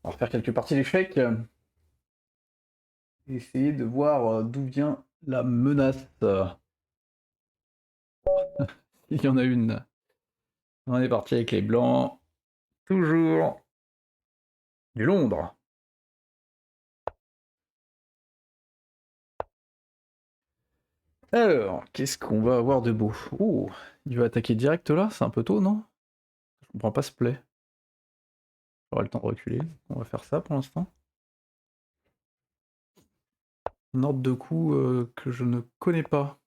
On va refaire quelques parties d'échecs. Et essayer de voir d'où vient la menace. Il y en a une. On est parti avec les blancs. Toujours du Londres. Alors, qu'est-ce qu'on va avoir de beau? Oh, il va attaquer direct là? C'est un peu tôt, non? Je comprends pas ce play. J'aurai le temps de reculer. On va faire ça pour l'instant. Un ordre de coup que je ne connais pas.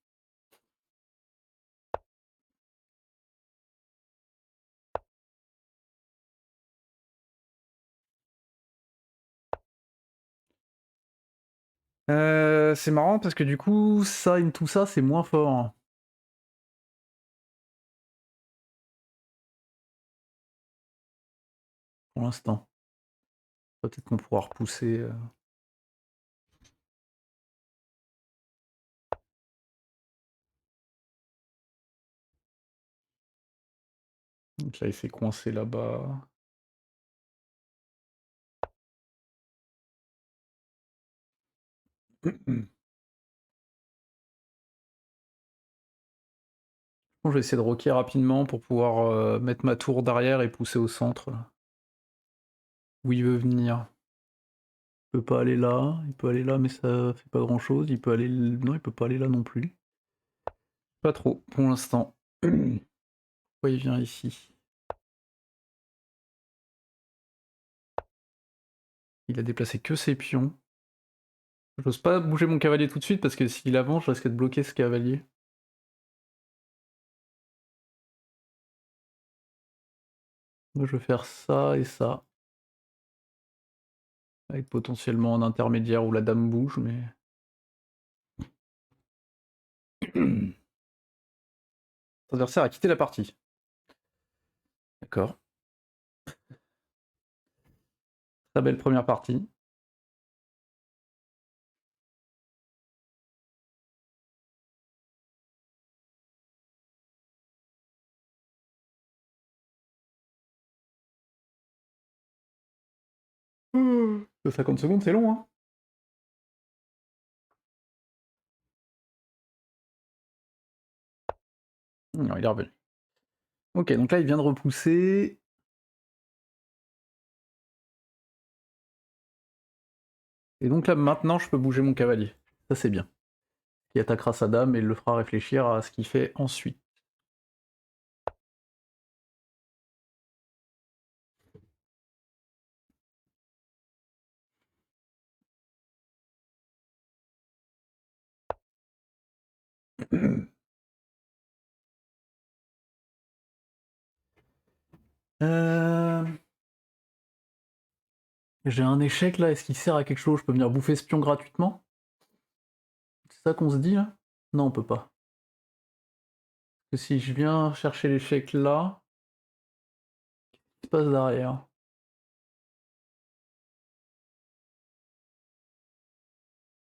C'est marrant parce que du coup, ça et tout ça, c'est moins fort. Pour l'instant. Peut-être qu'on pourra repousser. Donc là, il s'est coincé là-bas. Bon, je vais essayer de roquer rapidement pour pouvoir mettre ma tour derrière et pousser au centre. Où il veut venir. Il peut pas aller là, il peut aller là mais ça fait pas grand chose. Il peut aller... Non, il peut pas aller là non plus. Pas trop, pour l'instant. Pourquoi il vient ici? Il a déplacé que ses pions. J'ose pas bouger mon cavalier tout de suite parce que s'il avance, je risque de bloquer ce cavalier. Moi, je vais faire ça et ça. Avec potentiellement un intermédiaire où la dame bouge, mais... Son adversaire a quitté la partie. D'accord. Très belle première partie. Mmh. 50 secondes, c'est long, hein. Non, il est revenu. Ok, donc là, il vient de repousser. Et donc là, maintenant, je peux bouger mon cavalier. Ça, c'est bien. Il attaquera sa dame et le fera réfléchir à ce qu'il fait ensuite. Euh... J'ai un échec là, est-ce qu'il sert à quelque chose? Je peux venir bouffer ce pion gratuitement? C'est ça qu'on se dit là? Non, on peut pas. Parce que si je viens chercher l'échec là, qu'est-ce qui se passe derrière?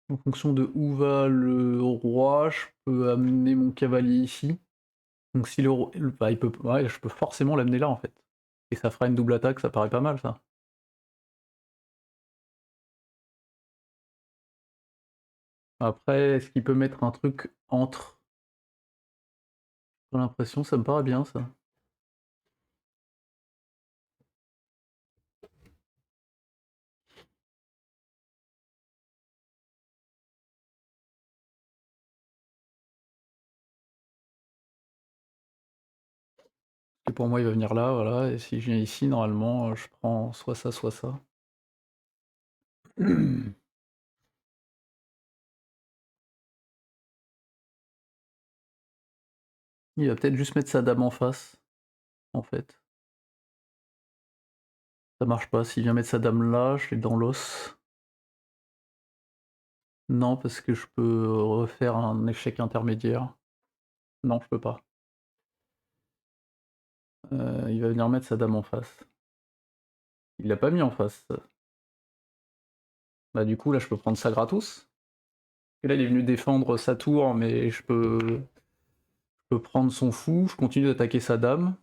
En fonction de où va le roi, je peux amener mon cavalier ici. Donc si le roi... Bah, il peut... Ouais, je peux forcément l'amener là en fait. Et ça fera une double attaque, ça paraît pas mal ça. Après, est-ce qu'il peut mettre un truc entre? J'ai l'impression, ça me paraît bien ça. Et pour moi, il va venir là, voilà. Et si je viens ici, normalement, je prends soit ça, soit ça. Il va peut-être juste mettre sa dame en face, en fait. Ça marche pas. S'il vient mettre sa dame là, je l'ai dans l'os. Non, parce que je peux refaire un échec intermédiaire. Non, je peux pas. Il va venir mettre sa dame en face. Il l'a pas mis en face. Bah du coup, là, je peux prendre ça gratos. Et là, il est venu défendre sa tour, mais je peux prendre son fou. Je continue d'attaquer sa dame.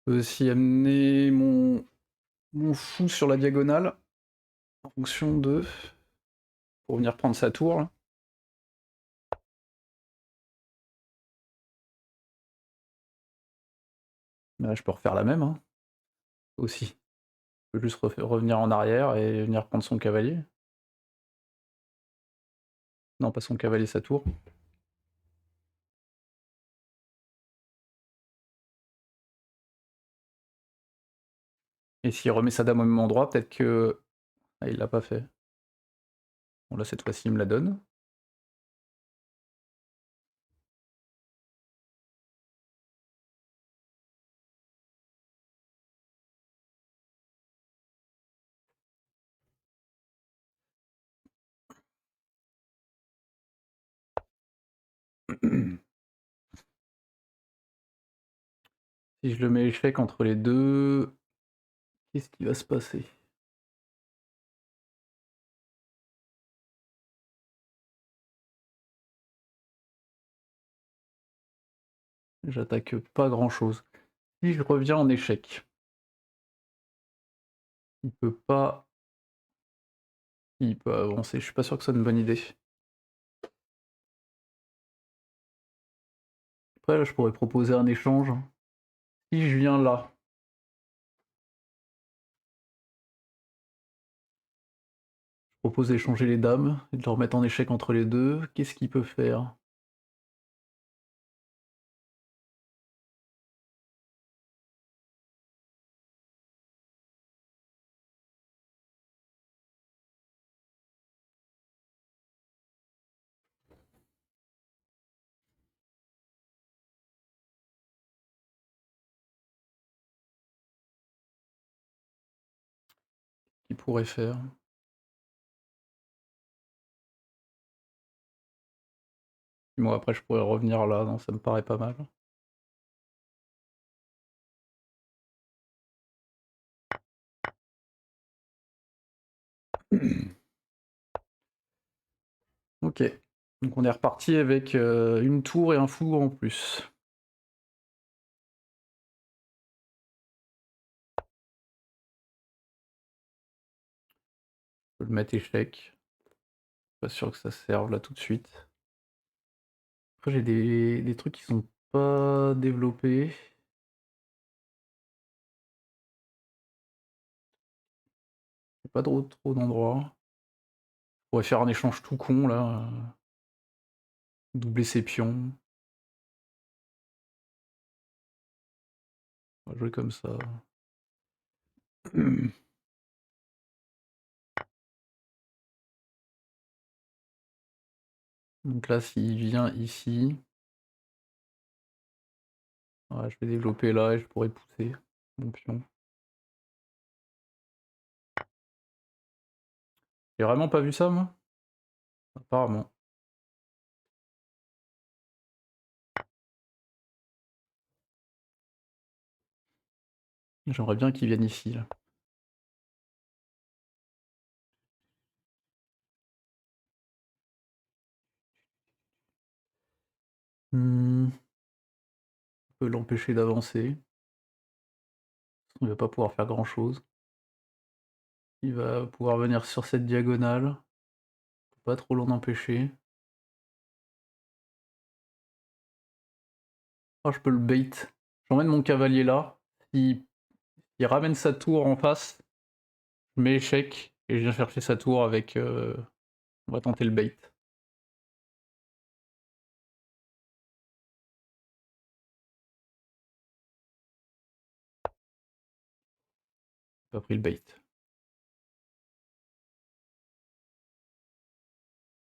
Je peux aussi amener mon fou sur la diagonale, en fonction de... pour venir prendre sa tour, là. Là, je peux refaire la même, hein, aussi. Je peux juste revenir en arrière et venir prendre son cavalier. Non, pas son cavalier, sa tour. Et s'il remet sa dame au même endroit, peut-être que... Ah, il l'a pas fait. Bon, là, cette fois-ci, il me la donne. Si je le mets échec entre les deux, qu'est-ce qui va se passer? J'attaque pas grand-chose. Si je reviens en échec, il peut pas... Il peut avancer, je suis pas sûr que ce soit une bonne idée. Après, là, je pourrais proposer un échange. Si je viens là, je propose d'échanger les dames et de le remettre en échec entre les deux. Qu'est-ce qu'il peut faire? Qu'il pourrait faire? Moi, après, je pourrais revenir là, non, ça me paraît pas mal. Ok, donc on est reparti avec une tour et un fou en plus. Je peux le mettre échec. Pas sûr que ça serve là tout de suite. Après, j'ai des trucs qui sont pas développés. J'ai pas trop d'endroits. Je pourrais faire un échange tout con là. Doubler ses pions. On va jouer comme ça. Donc là, s'il vient ici, ouais, je vais développer là et je pourrais pousser mon pion. J'ai vraiment pas vu ça, moi? Apparemment. J'aimerais bien qu'il vienne ici, là. On peut l'empêcher d'avancer. Il va pas pouvoir faire grand-chose. Il va pouvoir venir sur cette diagonale. Faut pas trop l'en empêcher. Oh, je peux le bait. J'emmène mon cavalier là. Il ramène sa tour en face, je mets échec et je viens chercher sa tour avec... On va tenter le bait. J'ai pas pris le bait.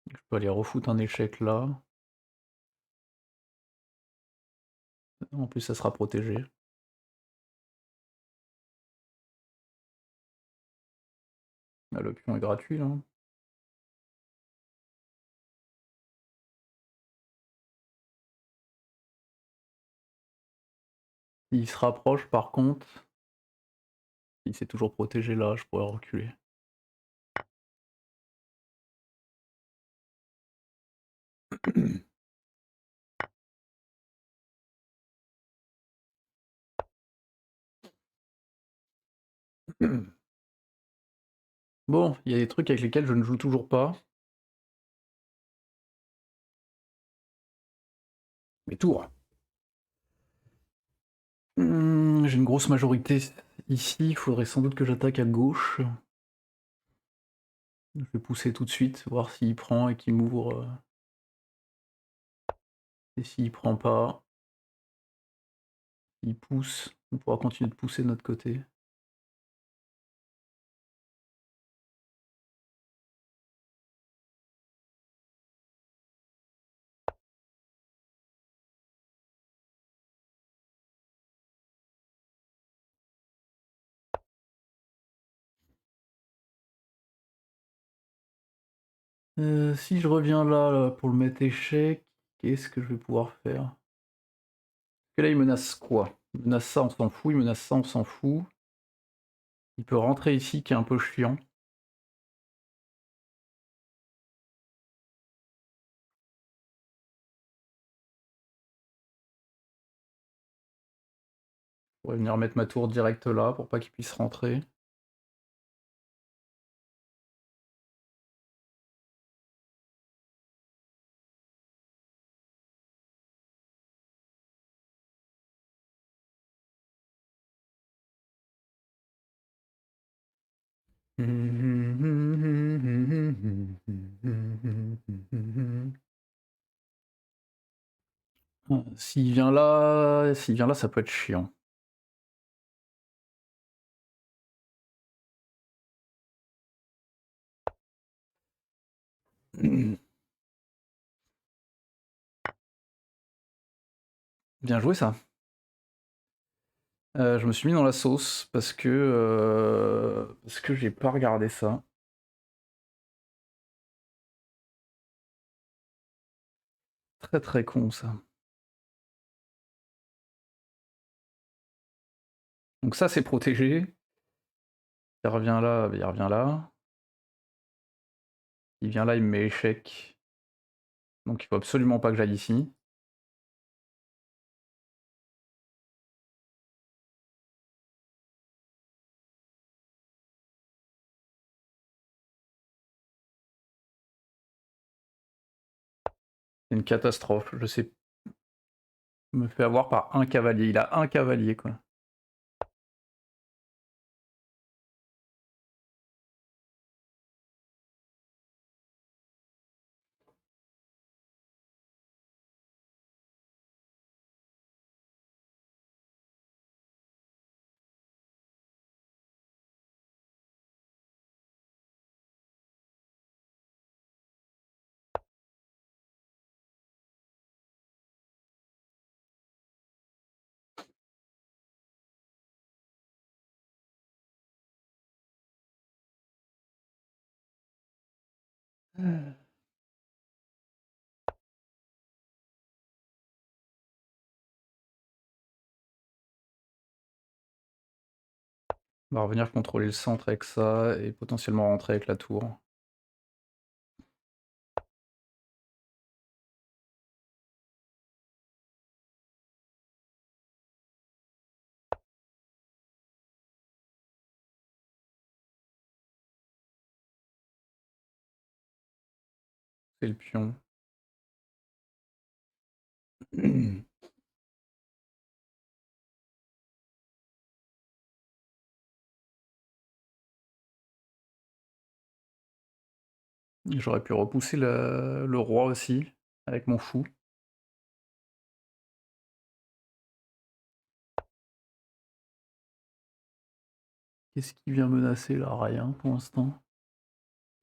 Je peux aller refoutre un échec là. En plus, ça sera protégé. Là, le pion est gratuit là. S'il se rapproche par contre, il s'est toujours protégé là, je pourrais reculer. Bon, il y a des trucs avec lesquels je ne joue toujours pas. Mes tours. J'ai une grosse majorité ici, il faudrait sans doute que j'attaque à gauche. Je vais pousser tout de suite, voir s'il prend et qu'il m'ouvre. Et s'il prend pas, il pousse. On pourra continuer de pousser de notre côté. Si je reviens là, pour le mettre échec, qu'est-ce que je vais pouvoir faire? Parce que là, il menace quoi? Il menace ça, on s'en fout, il menace ça, on s'en fout. Il peut rentrer ici, qui est un peu chiant. Je pourrais venir mettre ma tour direct là, pour pas qu'il puisse rentrer. S'il vient là, ça peut être chiant. Bien joué ça. Je me suis mis dans la sauce parce que j'ai pas regardé ça. Très, très con ça. Donc ça, c'est protégé. Il revient là, il revient là. Il vient là, il me met échec. Donc il faut absolument pas que j'aille ici. C'est une catastrophe. Je sais me fait avoir par un cavalier. Il a un cavalier, quoi. On va revenir contrôler le centre avec ça et potentiellement rentrer avec la tour. C'est le pion. J'aurais pu repousser le roi aussi, avec mon fou. Qu'est-ce qui vient menacer là? Rien pour l'instant.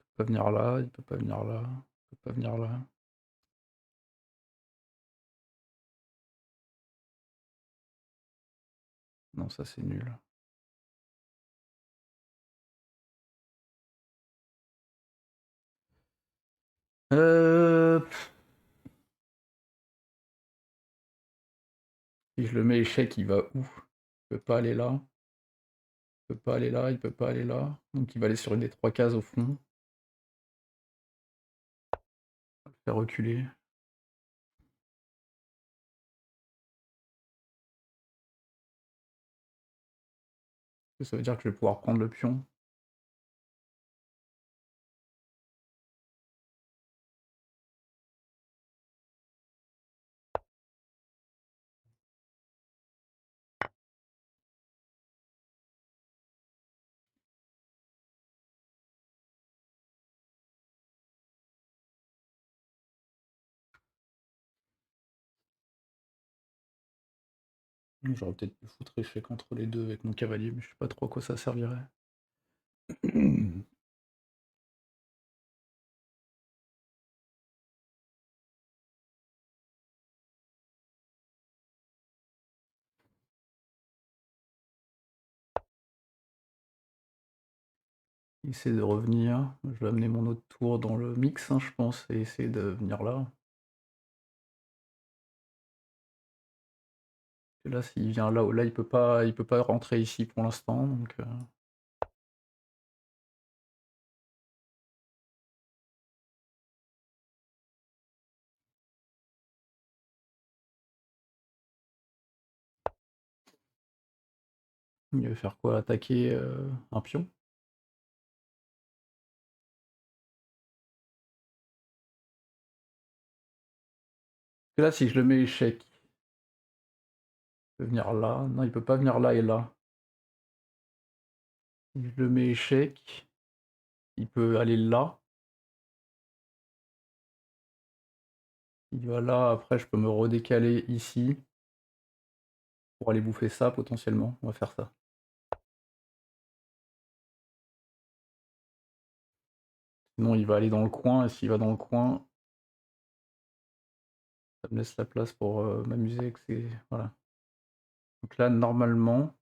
Il peut pas venir là, il peut pas venir là, il peut pas venir là. Non, ça c'est nul. Euh... Si je le mets échec, il va où? Il peut pas aller là. Il peut pas aller là, il peut pas aller là. Donc il va aller sur une des trois cases au fond. On va le faire reculer. Ça veut dire que je vais pouvoir prendre le pion. J'aurais peut-être pu foutre échec entre les deux avec mon cavalier, mais je sais pas trop à quoi ça servirait. Essayer de revenir. Je vais amener mon autre tour dans le mix, hein, je pense, et essayer de venir là. Et là, s'il vient là, là, il peut pas rentrer ici pour l'instant, donc il va faire quoi? Attaquer un pion? Et là, si je le mets échec, il peut venir là. Non, il peut pas venir là et là. Si je le mets échec, il peut aller là. Il va là, après je peux me redécaler ici pour aller bouffer ça potentiellement. On va faire ça. Sinon il va aller dans le coin, et s'il va dans le coin, ça me laisse la place pour m'amuser avec ces... Voilà. Donc là, normalement,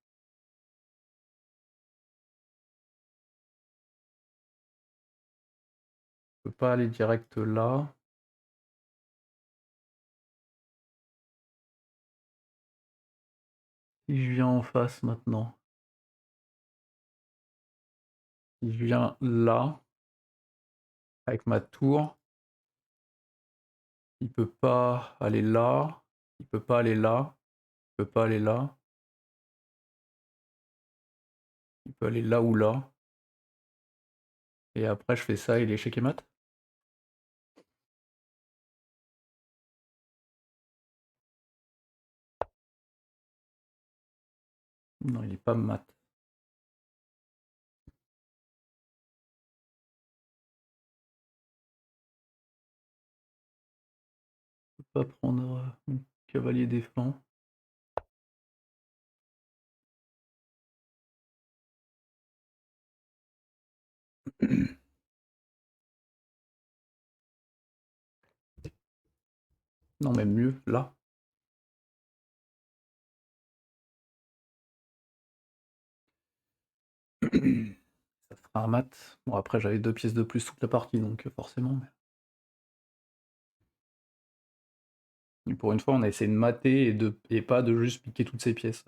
je peux pas aller direct là. Si je viens en face maintenant, si je viens là, avec ma tour, il peut pas aller là, il peut pas aller là, il peut pas aller là, il peut aller là ou là. Et après je fais ça, il est échec et mat. Non, il est pas mat. Je peux pas prendre mon cavalier des flancs. Non, même mieux, là. Ça fera un mat. Bon, après, j'avais 2 pièces de plus toute la partie, donc forcément. Mais pour une fois, on a essayé de mater et pas de juste piquer toutes ces pièces.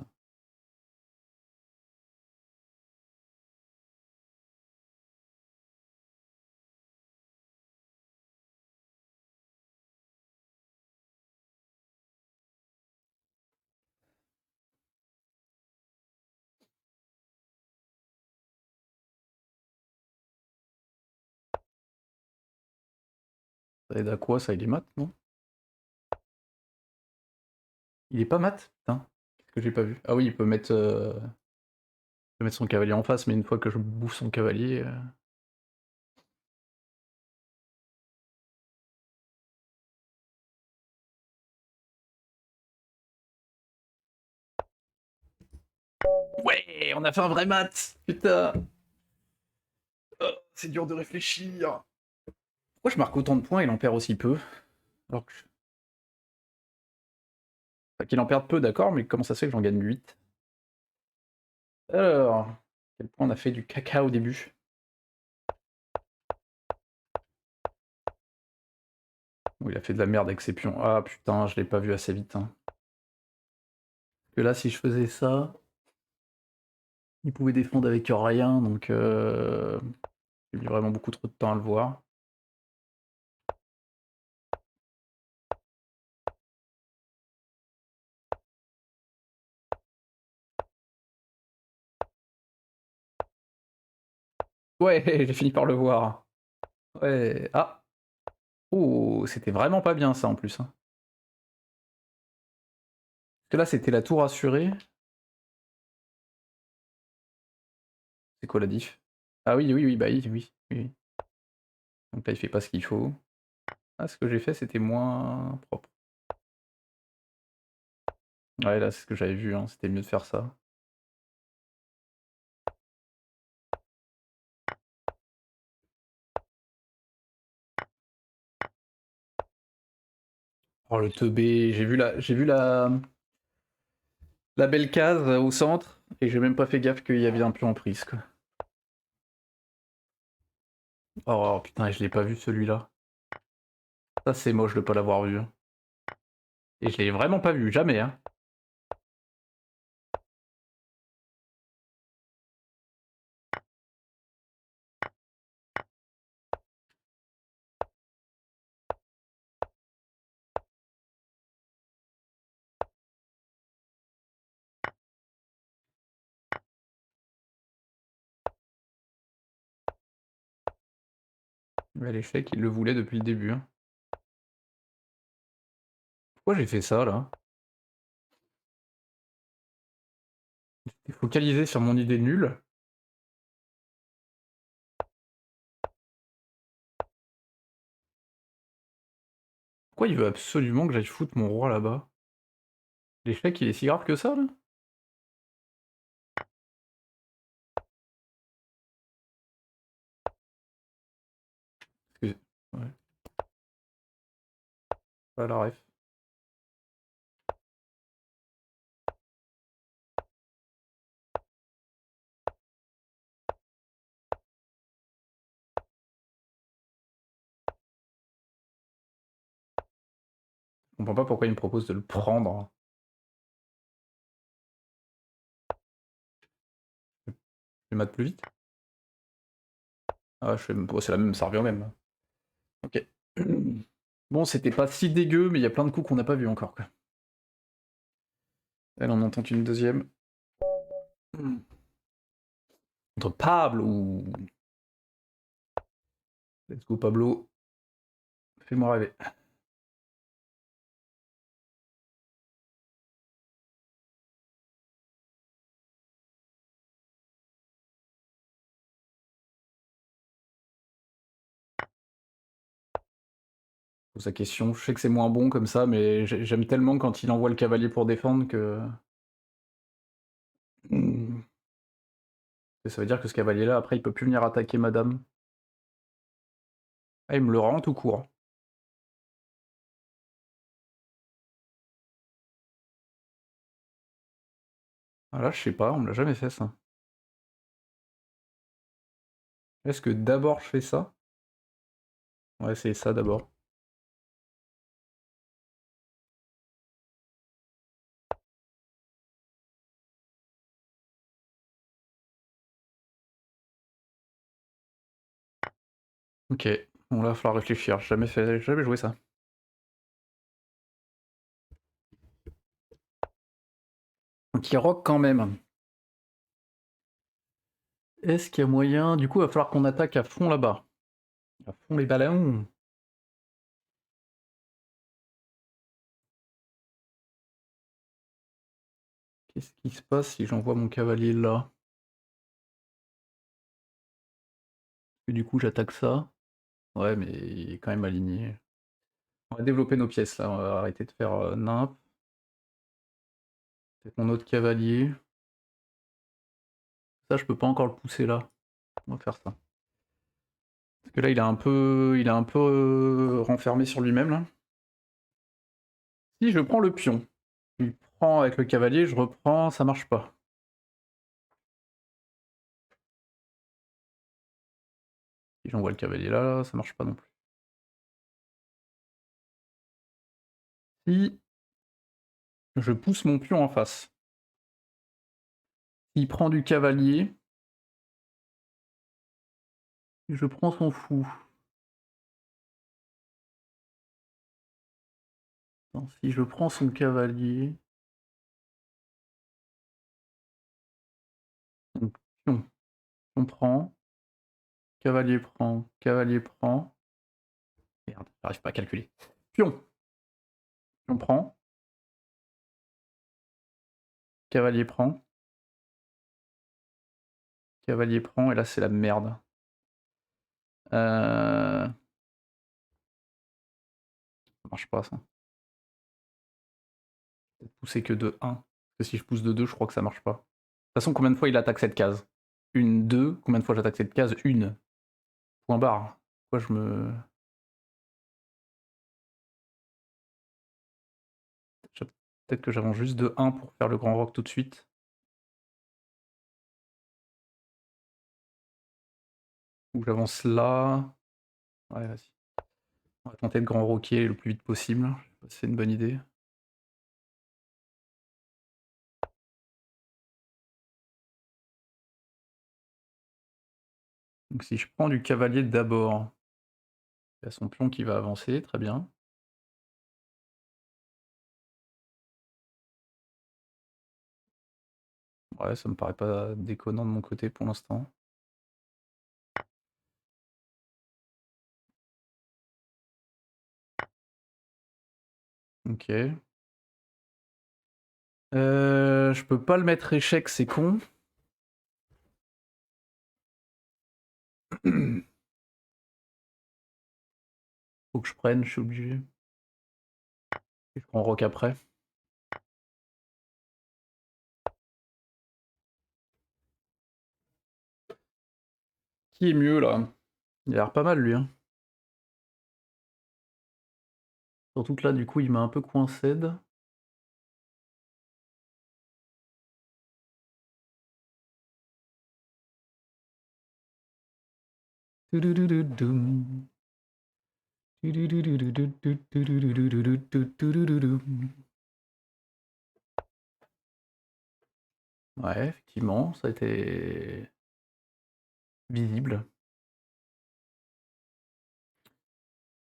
Ça aide à quoi ça? Il est mat, non? Il est pas mat? Putain, qu'est-ce que j'ai pas vu? Ah oui, il peut mettre son cavalier en face, mais une fois que je bouffe son cavalier... Ouais, on a fait un vrai mat! Putain! Oh, c'est dur de réfléchir. Pourquoi je marque autant de points et il en perd aussi peu? Alors que enfin, qu'il en perde peu, d'accord, mais comment ça se fait que j'en gagne 8? Alors, quel point on a fait du caca au début? Oh, il a fait de la merde avec ses pions. Ah putain, je l'ai pas vu assez vite, hein. Que là, si je faisais ça, il pouvait défendre avec rien, donc j'ai mis vraiment beaucoup trop de temps à le voir. Ouais, j'ai fini par le voir. Ouais, ah! Oh, c'était vraiment pas bien ça en plus, hein. Parce que là, c'était la tour assurée. C'est quoi la diff? Ah oui, oui, oui, bah oui, oui, oui, oui. Donc là, il fait pas ce qu'il faut. Ah, ce que j'ai fait, c'était moins propre. Ouais, là, c'est ce que j'avais vu, hein, c'était mieux de faire ça. Oh le teubé, j'ai vu la belle case au centre, et j'ai même pas fait gaffe qu'il y avait un pion en prise, quoi. Oh putain, je l'ai pas vu celui-là. Ça c'est moche de pas l'avoir vu, hein. Et je l'ai vraiment pas vu, jamais, hein. Mais l'échec, il le voulait depuis le début, hein. Pourquoi j'ai fait ça, là? J'étais focalisé sur mon idée nulle. Pourquoi il veut absolument que j'aille foutre mon roi là-bas? L'échec, il est si grave que ça, là? Parce que ouais, pas la ref. Je comprends pas pourquoi il me propose de le prendre. Je vais plus vite? Ah, je fais bon, c'est la même, ça revient au même. OK. Bon, c'était pas si dégueu, mais il y a plein de coups qu'on n'a pas vus encore, quoi. Elle en entend une deuxième. Contre Pablo. Let's go Pablo. Fais-moi rêver. Pose sa question. Je sais que c'est moins bon comme ça, mais j'aime tellement quand il envoie le cavalier pour défendre que... Ça veut dire que ce cavalier-là, après, il peut plus venir attaquer madame. Ah, il me le rend tout court. Ah là, je sais pas, on me l'a jamais fait ça. Est-ce que d'abord je fais ça? Ouais, c'est ça d'abord. Ok, bon là, il va falloir réfléchir. J'ai jamais joué ça. Donc il rock quand même. Est-ce qu'il y a moyen... Du coup, il va falloir qu'on attaque à fond là-bas. À fond les ballons. Qu'est-ce qui se passe si j'envoie mon cavalier là? Et du coup, j'attaque ça. Ouais, mais il est quand même aligné. On va développer nos pièces là, on va arrêter de faire nimp. Peut-être mon autre cavalier. Ça, je peux pas encore le pousser là. On va faire ça. Parce que là, il est un peu renfermé sur lui-même là. Si je prends le pion, il prend avec le cavalier, je reprends, ça marche pas. Si j'envoie le cavalier là, ça marche pas non plus. Si je pousse mon pion en face, s'il prend du cavalier, je prends son fou. Non, si je prends son cavalier, donc pion, on prend. Cavalier prend, cavalier prend. Merde, j'arrive pas à calculer. Pion. Pion prend. Cavalier prend. Cavalier prend, et là c'est la merde. Ça marche pas ça. Peut-être pousser que de 1. Parce que si je pousse de 2, je crois que ça marche pas. De toute façon, combien de fois il attaque cette case? Une, 2. Combien de fois j'attaque cette case? Une. Point barre. Pourquoi je me... Peut-être que j'avance juste de 1 pour faire le grand rock tout de suite. Ou j'avance là. Ouais, vas-y. On va tenter de grand rocker le plus vite possible. Je sais pas si c'est une bonne idée. Donc si je prends du cavalier d'abord, il y a son pion qui va avancer, très bien. Ouais, ça me paraît pas déconnant de mon côté pour l'instant. Ok. Je peux pas le mettre échec, c'est con. Faut que je prenne, je suis obligé. Et je prends rock après. Qui est mieux là? Il a l'air pas mal lui. Hein. Surtout que là, du coup, il m'a un peu coincé. Ouais, effectivement, ça a été visible.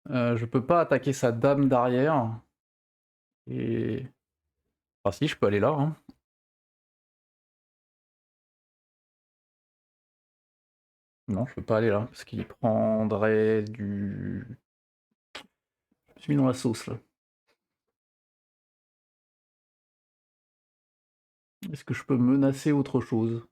Je peux pas attaquer sa dame d'arrière. Et... Enfin si, je peux aller là. Hein. Non, je peux pas aller là, parce qu'il prendrait du... Je me suis mis dans la sauce là. Est-ce que je peux menacer autre chose?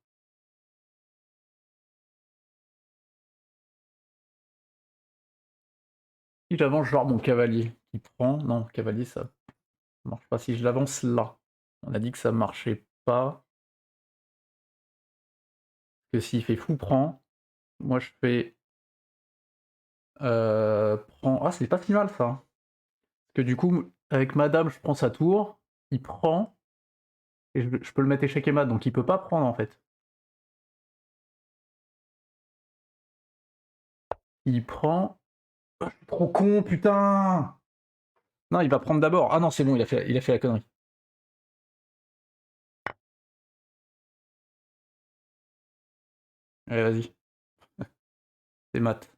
Si j'avance genre mon cavalier, qui prend... Non, cavalier ça marche pas. Si je l'avance là, on a dit que ça marchait pas. Que s'il fait fou prend, moi je fais... prend... Ah, c'est pas si mal ça. Parce que du coup, avec madame, je prends sa tour, il prend, et je peux le mettre échec et mat, donc il peut pas prendre en fait. Il prend... Oh, je suis trop con, putain! Non, il va prendre d'abord. Ah non, c'est bon, il a fait la connerie. Allez, vas-y. C'est mat.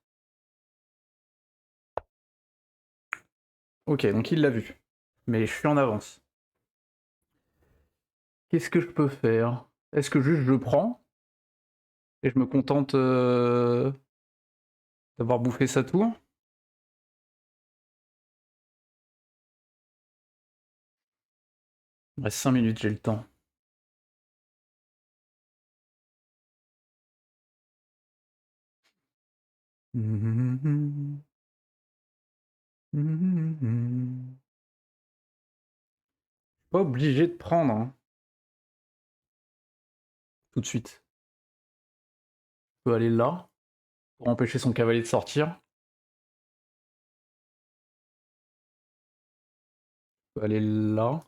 Ok, donc il l'a vu. Mais je suis en avance. Qu'est-ce que je peux faire? Est-ce que juste je prends et je me contente d'avoir bouffé sa tour? Il reste 5 minutes, j'ai le temps. Pas obligé de prendre, hein, tout de suite. Je peux aller là, pour empêcher son cavalier de sortir. Je peux aller là,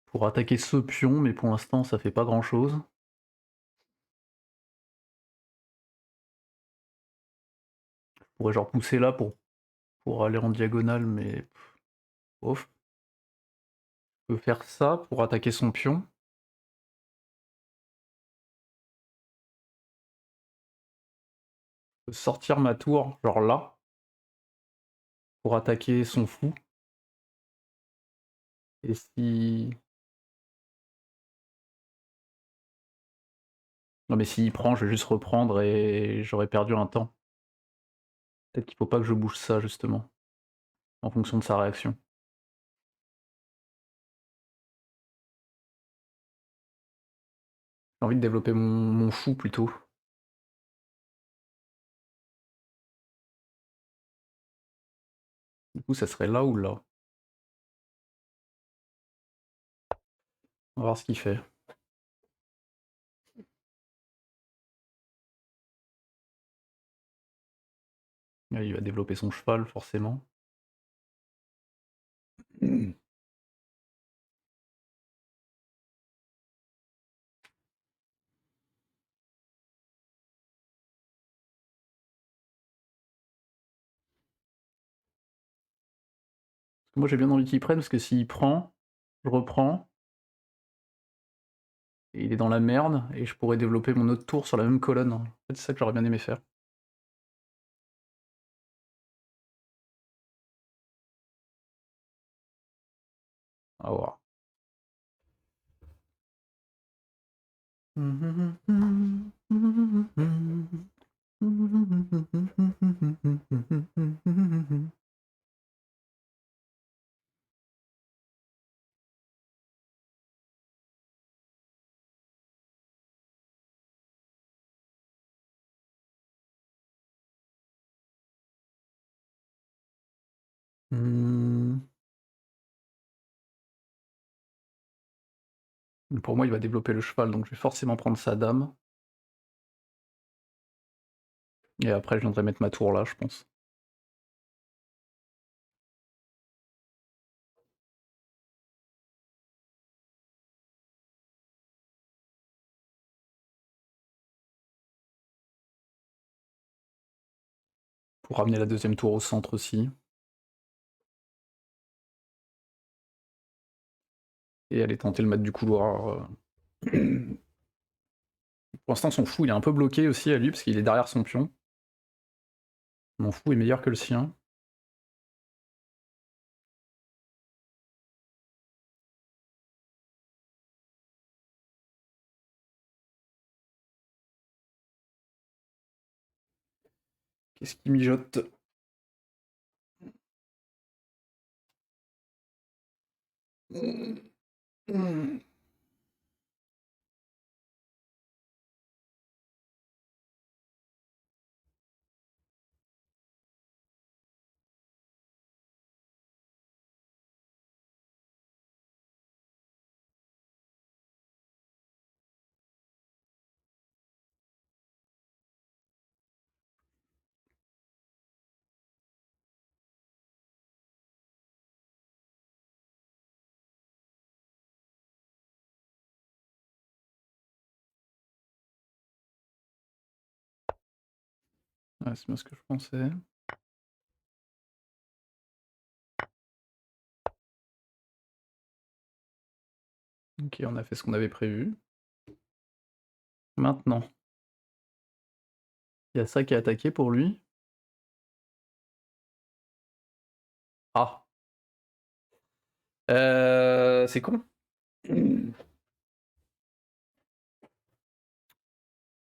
pour attaquer ce pion, mais pour l'instant ça fait pas grand chose. Je pourrais genre pousser là pour aller en diagonale, mais... Ouf. Je peux faire ça pour attaquer son pion. Je peux sortir ma tour, genre là, pour attaquer son fou. Et si... Non mais s'il prend, je vais juste reprendre et j'aurais perdu un temps. Peut-être qu'il faut pas que je bouge ça justement, en fonction de sa réaction. J'ai envie de développer mon fou plutôt. Du coup, ça serait là ou là? On va voir ce qu'il fait. Là, il va développer son cheval, forcément. Parce que moi, j'ai bien envie qu'il prenne, parce que s'il prend, je reprends, et il est dans la merde, et je pourrais développer mon autre tour sur la même colonne. En fait, c'est ça que j'aurais bien aimé faire. À voir. Mmh. Pour moi, il va développer le cheval, donc je vais forcément prendre sa dame. Et après, je viendrai mettre ma tour là, je pense. Pour ramener la deuxième tour au centre aussi. Et aller tenter le mat du couloir. Pour l'instant, son fou, il est un peu bloqué aussi à lui, parce qu'il est derrière son pion. Mon fou est meilleur que le sien. Qu'est-ce qui mijote? Ouais, c'est bien ce que je pensais. Ok, on a fait ce qu'on avait prévu. Maintenant, il y a ça qui est attaqué pour lui. Ah. C'est con.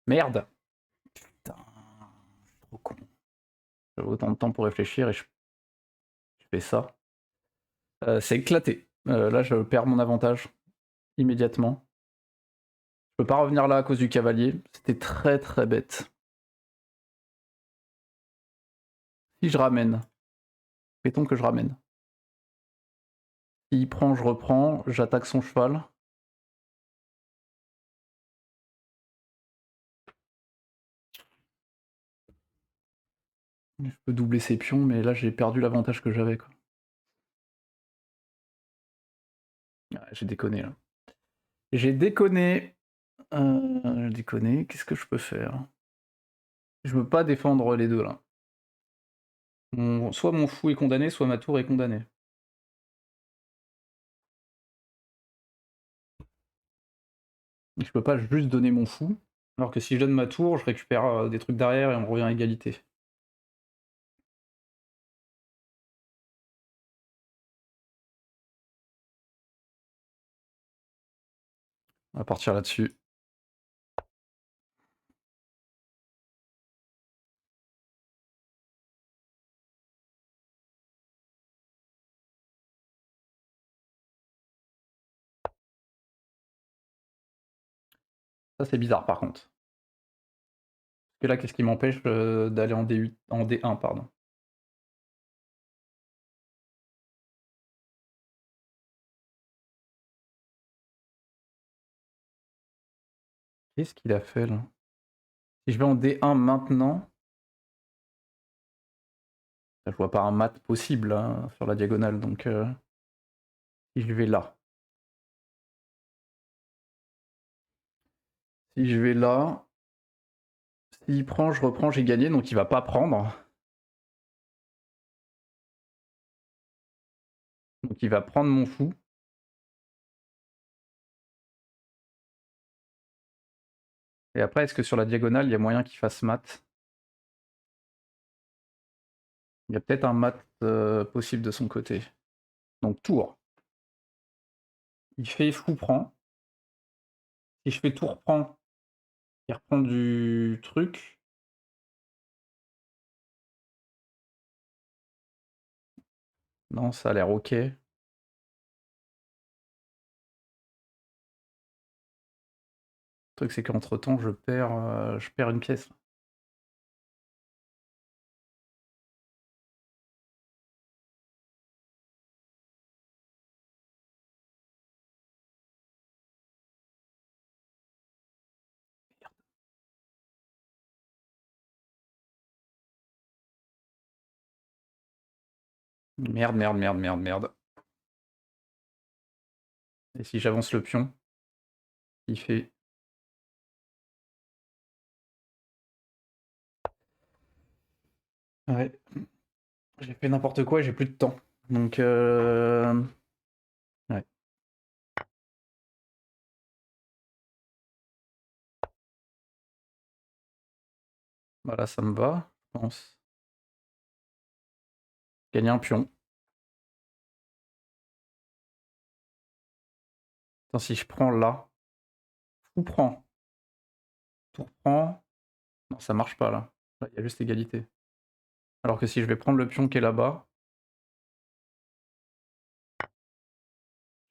Merde. Putain, trop con. J'avais autant de temps pour réfléchir et je fais ça. C'est éclaté. Là, je perds mon avantage immédiatement. Je peux pas revenir là à cause du cavalier. C'était très très bête. Si je ramène, mettons que je ramène. S'il prend, je reprends, j'attaque son cheval. Je peux doubler ses pions, mais là j'ai perdu l'avantage que j'avais. J'ai déconné là. J'ai déconné. J'ai déconné. Qu'est-ce que je peux faire? Je veux pas défendre les deux là. Soit mon fou est condamné, soit ma tour est condamnée. Je peux pas juste donner mon fou, alors que si je donne ma tour, je récupère des trucs derrière et on revient à égalité. On va partir là-dessus. Ça, c'est bizarre par contre. Parce que là, qu'est-ce qui m'empêche d'aller en D8, en D1, pardon. Qu'est-ce qu'il a fait là? Si je vais en D1 maintenant, je vois pas un mat possible hein, sur la diagonale, donc si je vais là. Si je vais là, s'il prend, je reprends, j'ai gagné, donc il va pas prendre. Donc il va prendre mon fou. Et après, est-ce que sur la diagonale, il y a moyen qu'il fasse mat? Il y a peut-être un mat possible de son côté. Donc tour. Il fait fou prend. Si je fais tour prend, il reprend du truc. Non, ça a l'air ok. Le truc, c'est qu'entre temps, je perds une pièce. Merde, merde, merde, merde, merde. Et si j'avance le pion, il fait. Ouais. J'ai fait n'importe quoi et j'ai plus de temps. Donc, ouais. Voilà, ça me va, je pense. Gagner un pion. Attends, si je prends là, fou prend, tour prend. Non, ça marche pas là. Là, il y a juste égalité. Alors que si je vais prendre le pion qui est là-bas,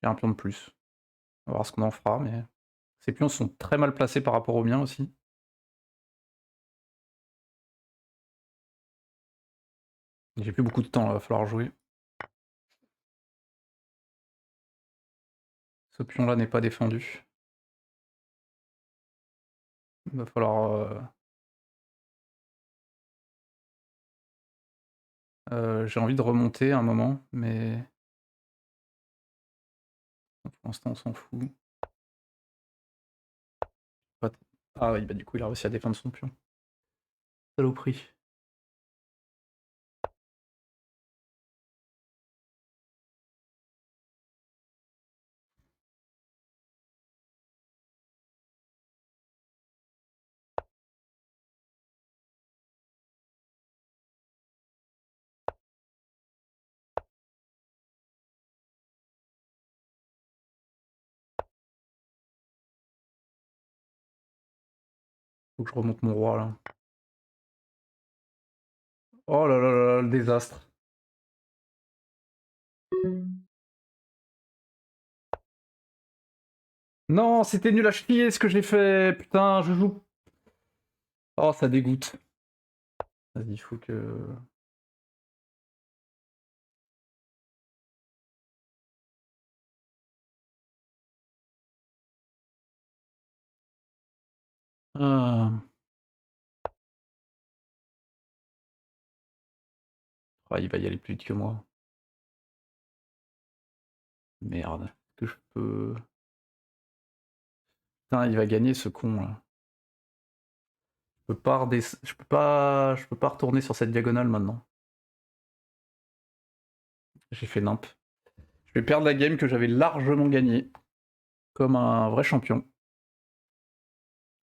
j'ai un pion de plus. On va voir ce qu'on en fera, mais ces pions sont très mal placés par rapport aux miens aussi. J'ai plus beaucoup de temps là, va falloir jouer. Ce pion-là n'est pas défendu. Il va falloir... j'ai envie de remonter un moment, mais... Pour l'instant, on s'en fout. Ah oui, bah du coup, il a réussi à défendre son pion. Saloperie. Faut que je remonte mon roi, là. Oh là là là là, le désastre. Non, c'était nul à chier ce que j'ai fait. Putain, je joue. Oh, ça dégoûte. Vas-y, il faut que... Ah. Ah, il va y aller plus vite que moi. Merde. Est-ce que je peux... Putain, il va gagner ce con, là. Je peux pas retourner sur cette diagonale maintenant. J'ai fait nimp. Je vais perdre la game que j'avais largement gagnée. Comme un vrai champion.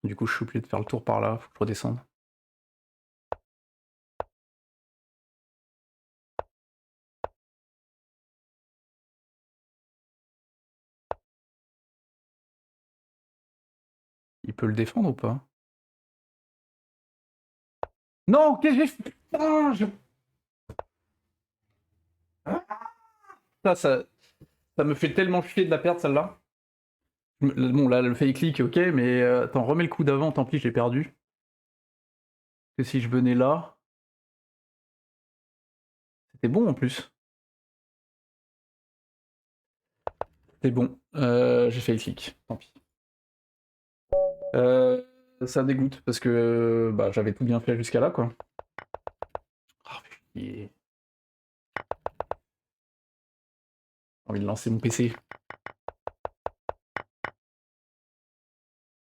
Du coup, je suis obligé de faire le tour par là. Faut que je redescende. Il peut le défendre ou pas? Non, qu'est-ce que j'ai fait? Putain, ça me fait tellement chier de la perdre celle-là. Bon, là, le fake click, ok, mais attends, remets le coup d'avant, tant pis, j'ai perdu. Que si je venais là, c'était bon en plus. C'était bon. J'ai fake click, tant pis. Ça dégoûte, parce que bah, j'avais tout bien fait jusqu'à là, quoi. Ah, j'ai envie de lancer mon PC.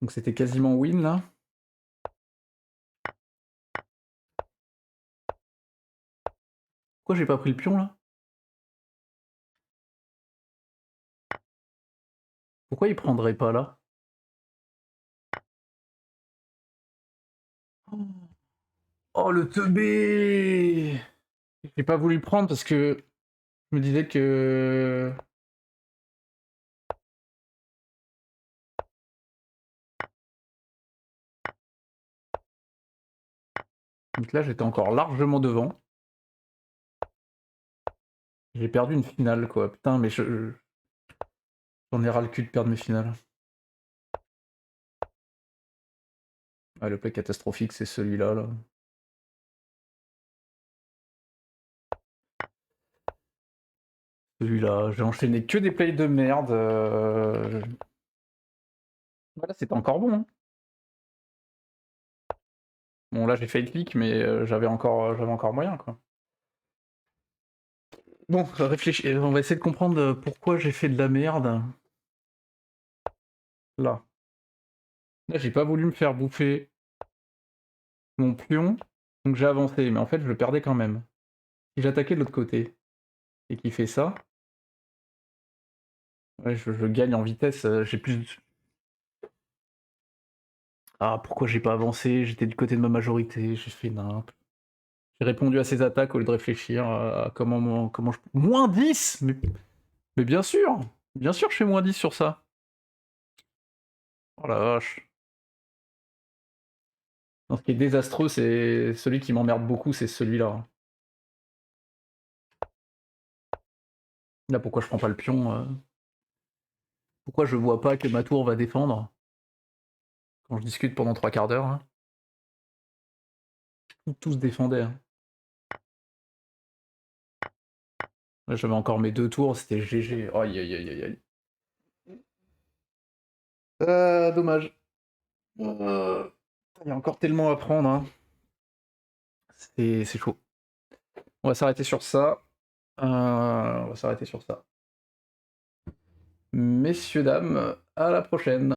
Donc c'était quasiment win, là. Pourquoi j'ai pas pris le pion, là? Pourquoi il prendrait pas, là? Oh, le teubé! J'ai pas voulu le prendre parce que je me disais que... Donc là, j'étais encore largement devant. J'ai perdu une finale, quoi. Putain, mais j'en ai ras le cul de perdre mes finales. Ah, le play catastrophique, c'est celui-là, là. Celui-là, j'ai enchaîné que des plays de merde. Voilà, c'était encore bon, hein. Bon, là, j'ai fait le clic, mais j'avais encore moyen, quoi. Bon, réfléchis, on va essayer de comprendre pourquoi j'ai fait de la merde. Là. Là, j'ai pas voulu me faire bouffer mon pion, donc j'ai avancé, mais en fait, je le perdais quand même. Si j'attaquais de l'autre côté, et qu'il fait ça, ouais, je gagne en vitesse, j'ai plus... Ah, pourquoi j'ai pas avancé? J'étais du côté de ma majorité, j'ai fait nimp. J'ai répondu à ses attaques au lieu de réfléchir à comment je... Moins 10 mais bien sûr! Bien sûr je fais moins 10 sur ça. Oh la vache. Non, ce qui est désastreux, c'est celui qui m'emmerde beaucoup, c'est celui-là. Là, pourquoi je prends pas le pion Pourquoi je vois pas que ma tour va défendre quand je discute pendant 3/4 d'heure, hein. Tout se défendait, hein. Là, j'avais encore mes 2 tours, c'était GG. Aïe aïe aïe aïe aïe. Dommage. Il y a encore tellement à prendre, hein. C'est chaud. On va s'arrêter sur ça. On va s'arrêter sur ça. Messieurs, dames, à la prochaine.